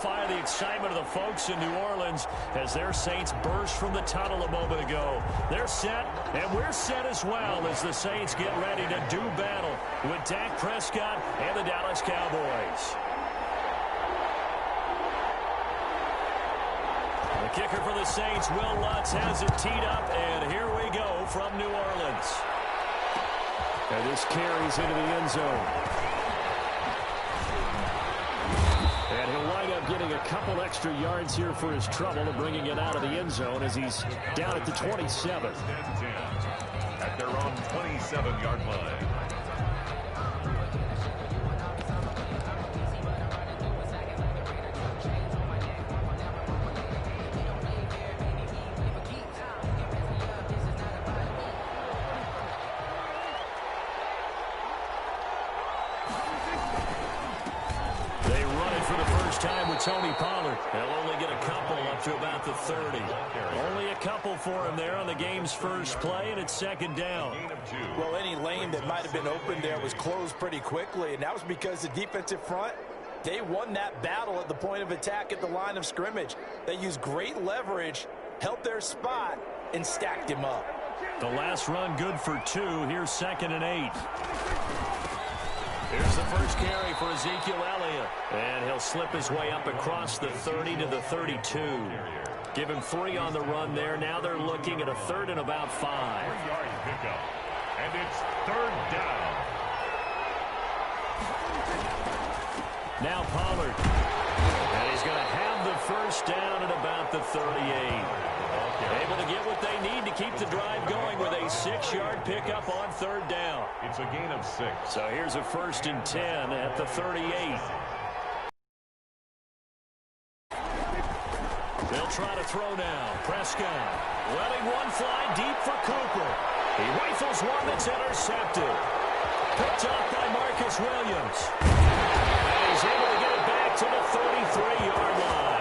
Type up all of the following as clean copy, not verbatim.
Fire the excitement of the folks in New Orleans as their Saints burst from the tunnel a moment ago. They're set, and we're set as well as the Saints get ready to do battle with Dak Prescott and the Dallas Cowboys. The kicker for the Saints, Will Lutz, has it teed up, and here we go from New Orleans. And this carries into the end zone. And he'll wind up getting a couple extra yards here for his trouble and bringing it out of the end zone as he's down at the 27. At their own 27-yard line. Time with Tony Pollard. He'll only get a couple up to about the 30. Only a couple for him there on the game's first play, and it's second down. Well, any lane that might have been open there was closed pretty quickly, and that was because the defensive front, they won that battle at the point of attack at the line of scrimmage. They used great leverage, held their spot, and stacked him up. The last run good for 2. Here's 2nd and 8. Here's the first carry for Ezekiel Elliott. And he'll slip his way up across the 30 to the 32. Give him 3 on the run there. Now they're looking at a 3rd and about 5. 3-yard pickup. And it's 3rd down. Now Pollard. And he's going to have the first down at about the 38. Able to get what they need to keep the drive going with a 6-yard pickup on 3rd down. It's a gain of 6. So here's a 1st and 10 at the 38. They'll try to throw now. Prescott letting one fly deep for Cooper. He rifles one that's intercepted. Picked up by Marcus Williams. And he's able to get it back to the 33-yard line.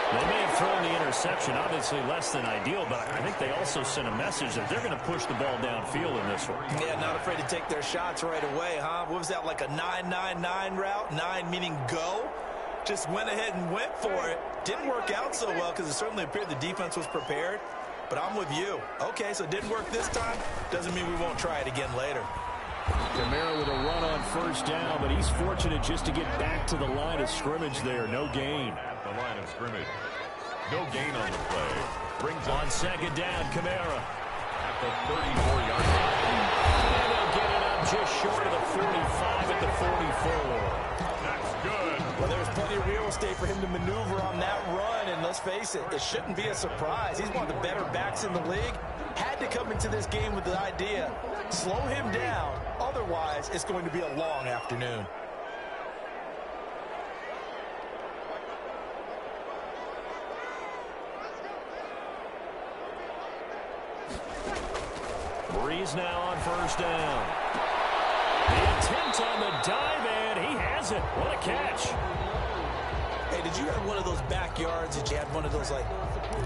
They may have thrown the interception, obviously less than ideal, but I think they also sent a message that they're going to push the ball downfield in this one. Yeah, not afraid to take their shots right away, huh? What was that, like a 9-9-9 route? 9 meaning go? Just went ahead and went for it. Didn't work out so well because it certainly appeared the defense was prepared, but I'm with you. Okay, so it didn't work this time. Doesn't mean we won't try it again later. Kamara with a run on 1st down, but he's fortunate just to get back to the line of scrimmage there. No gain. At the line of scrimmage. No gain on the play. Brings on 2nd down, Kamara. At the 34-yard line. And they'll get it up just short of the 45 at the 44. That's good. Well, there's plenty of real estate for him to maneuver on that run, and let's face it, it shouldn't be a surprise. He's one of the better backs in the league. Had to come into this game with the idea, slow him down, otherwise it's going to be a long afternoon. Breeze now on 1st down. The attempt on the dive, and he has it. What a catch. Hey, did you have one of those backyards that you had one of those, like,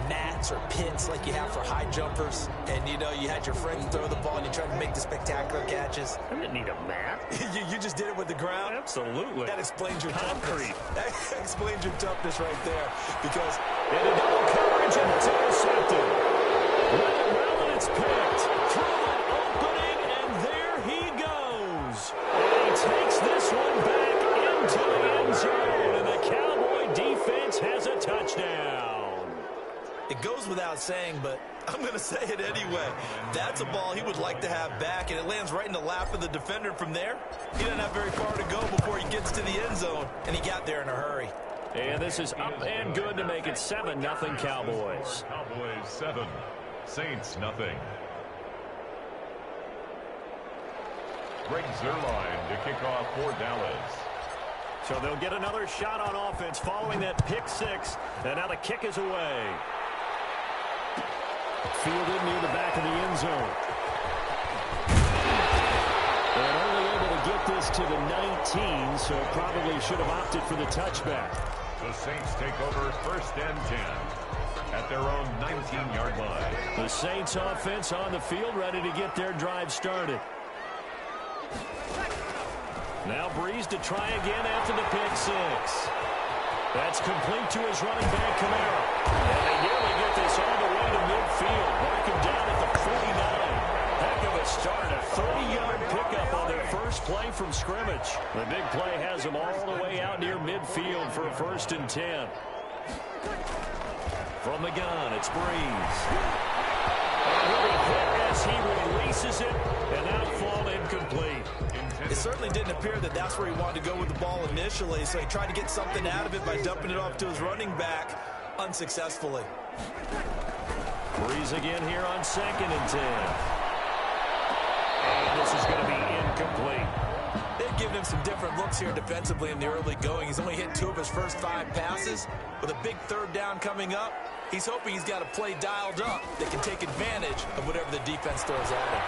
mats or pits like you have for high jumpers? And, you know, you had your friend throw the ball and you tried to make the spectacular catches? I didn't need a mat. you just did it with the ground? Absolutely. That explains your concrete. Toughness. That explains your toughness right there. Because in a double coverage, and it's intercepted. Well, and it's picked. Through an opening, and there he goes. And he takes this one back into the end zone, and the Cowboy defense has a touchdown. It goes without saying, but I'm going to say it anyway. That's a ball he would like to have back, and it lands right in the lap of the defender from there. He doesn't have very far to go before he gets to the end zone, and he got there in a hurry. And this is up and good to make it 7-0 Cowboys. Cowboys 7, Saints nothing. Greg Zuerlein to kick off for Dallas. So they'll get another shot on offense following that pick 6, and now the kick is away. Fielded near the back of the end zone. And only able to get this to the 19, so probably should have opted for the touchback. The Saints take over 1st and 10 at their own 19-yard line. The Saints offense on the field ready to get their drive started. Now Breeze to try again after the pick 6. That's complete to his running back, Kamara. And they nearly get this all the way to midfield. Mark him down at the 49. Heck of a start. A 30-yard pickup on their first play from scrimmage. The big play has them all the way out near midfield for a 1st and 10. From the gun, it's Breeze. And he'll be hit as he releases it, and that'll fall incomplete. It certainly didn't appear that that's where he wanted to go with the ball initially, so he tried to get something out of it by dumping it off to his running back unsuccessfully. Breeze again here on 2nd and 10. And this is going to be incomplete. They've given him some different looks here defensively in the early going. He's only hit 2 of his first 5 passes. With a big 3rd down coming up, he's hoping he's got a play dialed up that can take advantage of whatever the defense throws at him.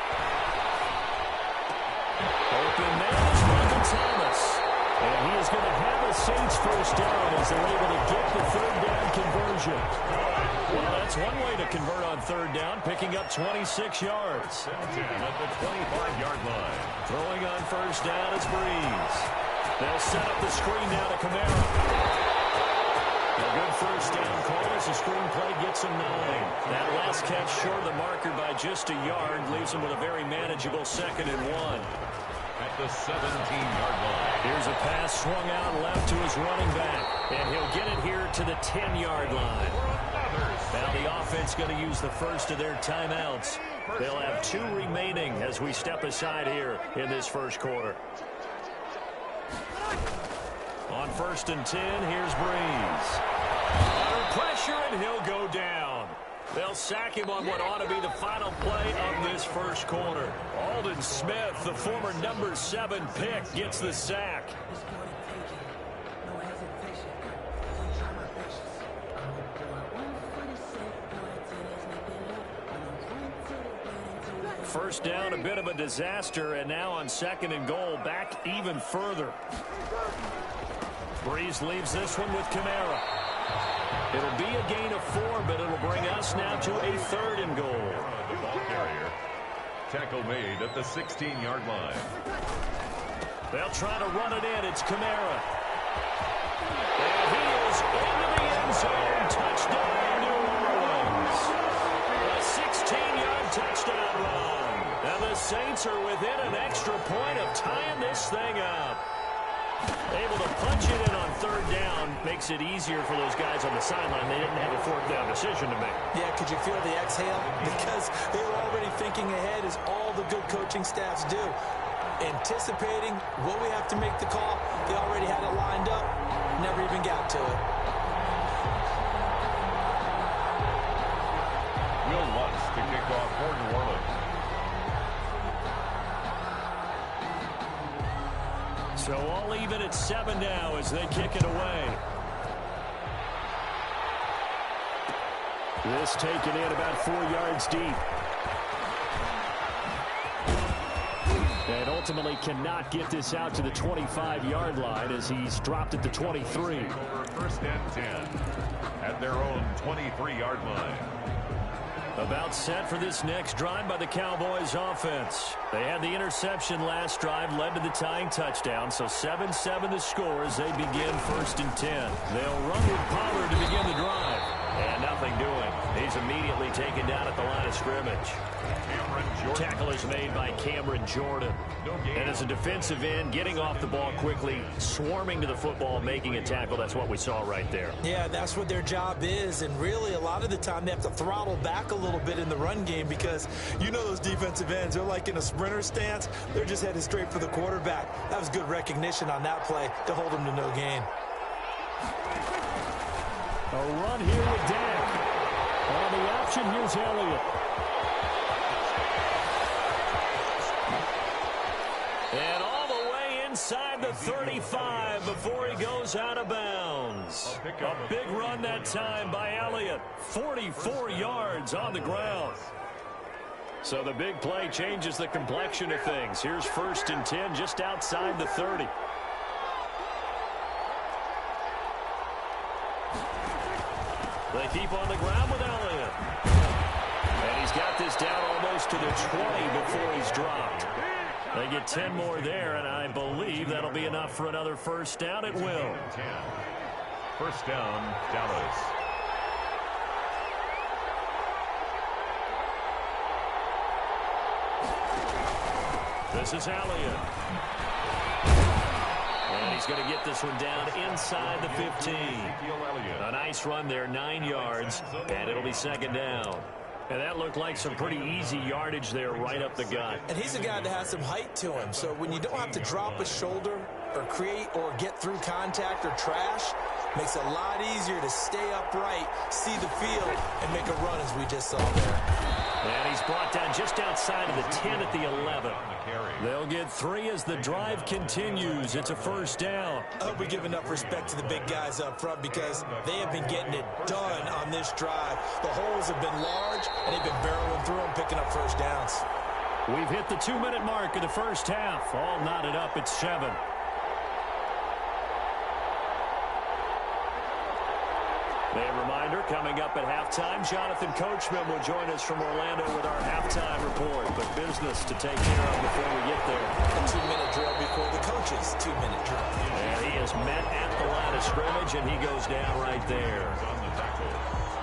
Open man is Michael Thomas. And he is going to have a Saints first down as they're able to get the 3rd down conversion. Well, that's one way to convert on 3rd down, picking up 26 yards. 17 at the 25-yard line. Throwing on 1st down is Breeze. They'll set up the screen now to Kamara. A good 1st down call as the screen play gets him 9. That last catch short of the marker by just a yard leaves him with a very manageable 2nd and 1. At the 17-yard line. Here's a pass swung out left to his running back. And he'll get it here to the 10-yard line. Now the offense going to use the first of their timeouts. They'll have 2 remaining as we step aside here in this first quarter. On 1st and 10, here's Breeze. Under pressure, and he'll go down. They'll sack him on what ought to be the final play of this first quarter. Aldon Smith, the former number 7 pick, gets the sack. First down, a bit of a disaster, and now on 2nd and goal, back even further. Breeze leaves this one with Kamara. It'll be a gain of 4, but it'll bring us now to a 3rd and goal. The ball carrier. Tackle made at the 16-yard line. They'll try to run it in. It's Kamara. And he is into the end zone. Touchdown, New Orleans. A 16-yard touchdown run. And the Saints are within an extra point of tying this thing up. Able to punch it in on 3rd down makes it easier for those guys on the sideline. They didn't have a 4th down decision to make. Yeah, could you feel the exhale? Because they were already thinking ahead, as all the good coaching staffs do. Anticipating what we have to make the call. They already had it lined up. Never even got to it. Will Lutz to kick off for New Orleans. So all even at 7 now as they kick it away. This taken in about 4 yards deep. And ultimately cannot get this out to the 25-yard line as he's dropped at the 23. Over 1st and 10 at their own 23-yard line. About set for this next drive by the Cowboys offense. They had the interception last drive, led to the tying touchdown, so 7-7 the score as they begin 1st and 10. They'll run with Pollard to begin the drive. And nothing doing. He's immediately taken down at the line of scrimmage. Tackle is made by Cameron Jordan. And as a defensive end, getting off the ball quickly, swarming to the football, making a tackle, that's what we saw right there. Yeah, that's what their job is, and really a lot of the time they have to throttle back a little bit in the run game because you know those defensive ends, they're like in a sprinter stance. They're just headed straight for the quarterback. That was good recognition on that play to hold him to no gain. A run here with Dak. On the option, here's Elliott. And all the way inside the 35 before he goes out of bounds. A big run that time by Elliott. 44 yards on the ground. So the big play changes the complexion of things. Here's 1st and 10 just outside the 30. They keep on the ground with Elliott. And he's got this down almost to the 20 before he's dropped. They get 10 more there, and I believe that'll be enough for another 1st down. It will. First down, Dallas. This is Elliott. And he's going to get this one down inside the 15. A nice run there, 9 yards, and it'll be second down. And that looked like some pretty easy yardage there right up the gut. And he's a guy that has some height to him, so when you don't have to drop a shoulder or create or get through contact or trash, makes it a lot easier to stay upright, see the field, and make a run as we just saw there. And he's brought down just outside of the 10 at the 11. They'll get 3 as the drive continues. It's a first down. I hope we give enough respect to the big guys up front because they have been getting it done on this drive. The holes have been large, and they've been barreling through them, picking up first downs. We've hit the 2-minute mark of the first half. All knotted up at 7. A reminder, coming up at halftime, Jonathan Coachman will join us from Orlando with our halftime report. But business to take care of before we get there. A 2-minute drill before the coach's 2-minute drill. And he is met at the line of scrimmage, and he goes down right there.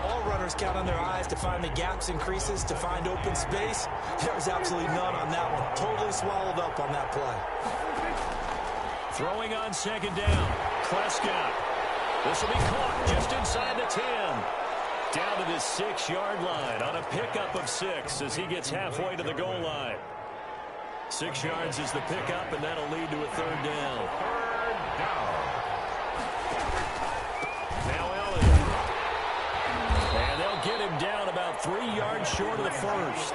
All runners count on their eyes to find the gaps and creases, to find open space. There was absolutely none on that one. Totally swallowed up on that play. Throwing on second down, Prescott. This will be caught just inside the 10. Down to the 6-yard line on a pickup of 6 as he gets halfway to the goal line. 6 yards is the pickup, and that'll lead to a third down. Now Elliott. And they'll get him down about 3 yards short of the first.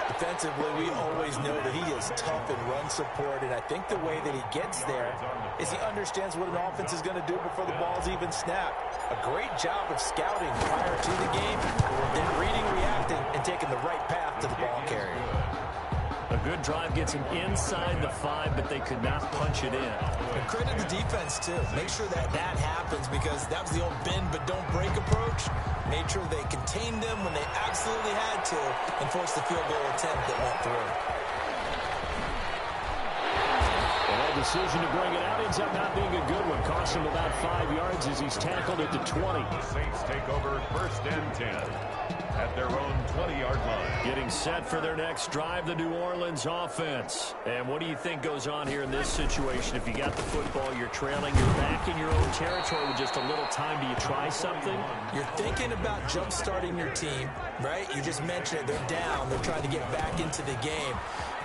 Defensively, we always know that he is tough in run support, and I think the way that he gets there is he understands what an offense is going to do before the ball's even snapped. A great job of scouting prior to the game, then reading, reacting, and taking the right path to the ball carrier. A good drive gets him inside the 5, but they could not punch it in. And credit the defense, too. Make sure that that happens because that was the old bend but don't break approach. Made sure they contained them when they absolutely had to and forced the field goal attempt that went through. And that decision to bring it out ends up not being a good one. Cost him about 5 yards as he's tackled at the 20. The Saints take over first and 10 at their own 20-yard line. Getting set for their next drive, the New Orleans offense. And what do you think goes on here in this situation? If you got the football, you're trailing, you're back in your own territory with just a little time. Do you try something? You're thinking about jump-starting your team, right? You just mentioned it. They're down. They're trying to get back into the game.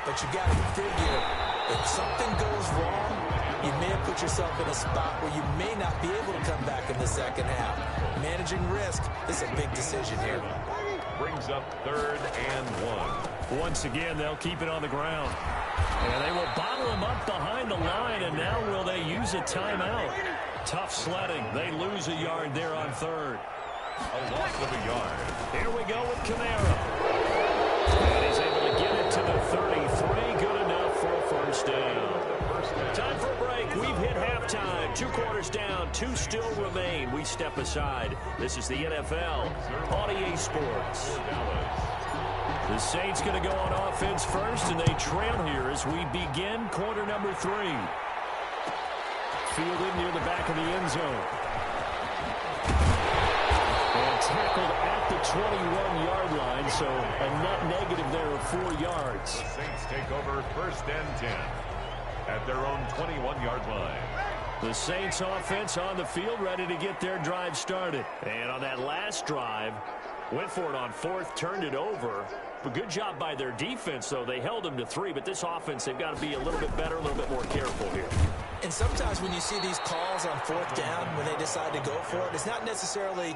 But you got to figure if something goes wrong, you may have put yourself in a spot where you may not be able to come back in the second half. Managing risk is a big decision here. Brings up 3rd and 1. Once again, they'll keep it on the ground. And they will bottle him up behind the line, and now will they use a timeout? Tough sledding. They lose a yard there on 3rd. A loss of a yard. Here we go with Kamara. And he's able to get it to the 33. Good enough for a first down. Time for a break. We've hit halftime. 2 quarters down. 2 still remain. We step aside. This is the NFL on EA Sports. The Saints going to go on offense first, and they trail here as we begin quarter number 3. Fielded near the back of the end zone. And tackled at the 21-yard line, so a net negative there of 4 yards. The Saints take over first and 10 at their own 21-yard line. The Saints offense on the field, ready to get their drive started. And on that last drive, went for it on 4th, turned it over. But good job by their defense, though. They held them to 3, but this offense, they've got to be a little bit better, a little bit more careful here. And sometimes when you see these calls on 4th down, when they decide to go for it, it's not necessarily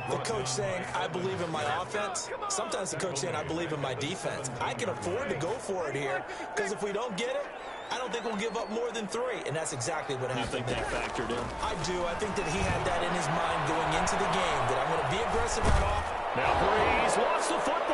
the coach saying, I believe in my offense. Sometimes the coach saying, I believe in my defense. I can afford to go for it here, because if we don't get it, I don't think we'll give up more than 3, and that's exactly what happened there. You think that factored in? I do. I think that he had that in his mind going into the game, that I'm going to be aggressive on offense. Now Breeze lost the football.